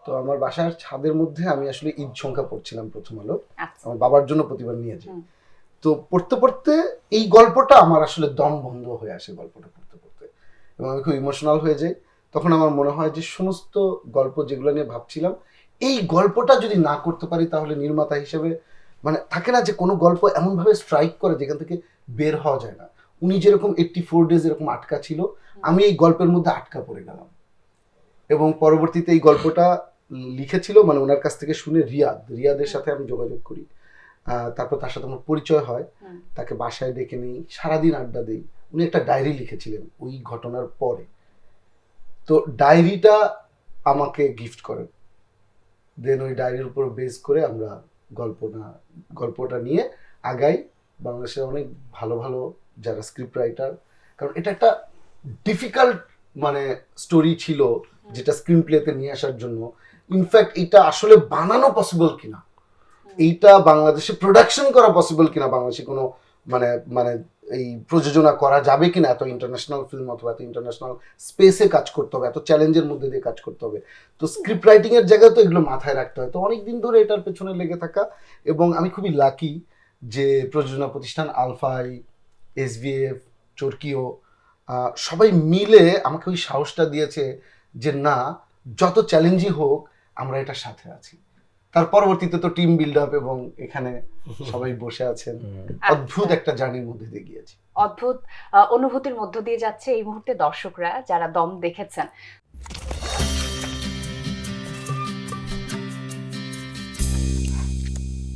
তো আমার বাসার ছাদের মধ্যে আমি আসলে ঈদ সংখ্যা পড়ছিলাম প্রথম আলো, আচ্ছা। আমার বাবার জন্য প্রতিবার নিয়ে যাই। হুম। তো পড়তে পড়তে এই গল্পটা আমার আসলে দম বন্ধ হয়ে আসে গল্পটা পড়তে পড়তে, এবং আমি খুব ইমোশনাল হয়ে যাই। তখন আমার মনে হয় যে সমস্ত গল্প যেগুলো নিয়ে ভাবছিলাম, এই গল্পটা যদি না করতে পারি তাহলে নির্মাতা হিসেবে মানে থাকে না যে কোনো গল্প এমনভাবে স্ট্রাইক করে যেখান থেকে বের হওয়া যায় না। উনি যেরকম 84 ডেজ এরকম আটকা ছিল, আমি এই গল্পের মধ্যে আটকা পড়ে গেলাম। এবং পরবর্তীতে এই গল্পটা লিখেছিল মানে ওনার কাছ থেকে শুনে রিয়াদের সাথে আমি যোগাযোগ করি। তারপর তার সাথে আমার পরিচয় হয়, তাকে বাসায় ডেকে নিই, সারাদিন আড্ডা দিই। উনি একটা ডায়েরি লিখেছিলেন ওই ঘটনার পরে, তো ডায়েরিটা আমাকে গিফট করেন। দেন ওই ডায়েরির উপর বেস করে আমরা গল্পটা নিয়ে আগাই। বাংলাদেশের অনেক ভালো ভালো যারা স্ক্রিপ্ট রাইটার, কারণ এটা একটা ডিফিকাল্ট মানে স্টোরি ছিল যেটা স্ক্রিন প্লেতে নিয়ে আসার জন্য। ইনফ্যাক্ট এটা আসলে বানানো পসিবল কিনা, এইটা বাংলাদেশে প্রোডাকশন করা পসিবল কিনা, বাংলাদেশে কোনো মানে মানে এই প্রযোজনা করা যাবে কিনা, এত ইন্টারন্যাশনাল ফিল্ম অথবা এত ইন্টারন্যাশনাল স্পেসে কাজ করতে হবে, এত চ্যালেঞ্জের মধ্যে দিয়ে কাজ করতে হবে। তো স্ক্রিপ্ট রাইটিং এর জায়গায় তো এগুলো মাথায় রাখতে হয়। তো অনেকদিন ধরে এটার পেছনে লেগে থাকা, এবং আমি খুবই লাকি যে প্রযোজনা প্রতিষ্ঠান আলফাই, এসভিএফ, চরকিও সবাই মিলে আমাকে ওই সাহসটা দিয়েছে যে না, যত চ্যালেঞ্জই হোক আমরা এটার সাথে আছি। তার পরবর্তীতে তো টিম বিল্ড আপ এবং এখানে সবাই বসে আছেন, অদ্ভুত একটা জার্নির মধ্যে দিয়ে গিয়েছি। অদ্ভুত অনুভূতির মধ্য দিয়ে যাচ্ছে এই মুহূর্তে দর্শকরা যারা দম দেখেছেন।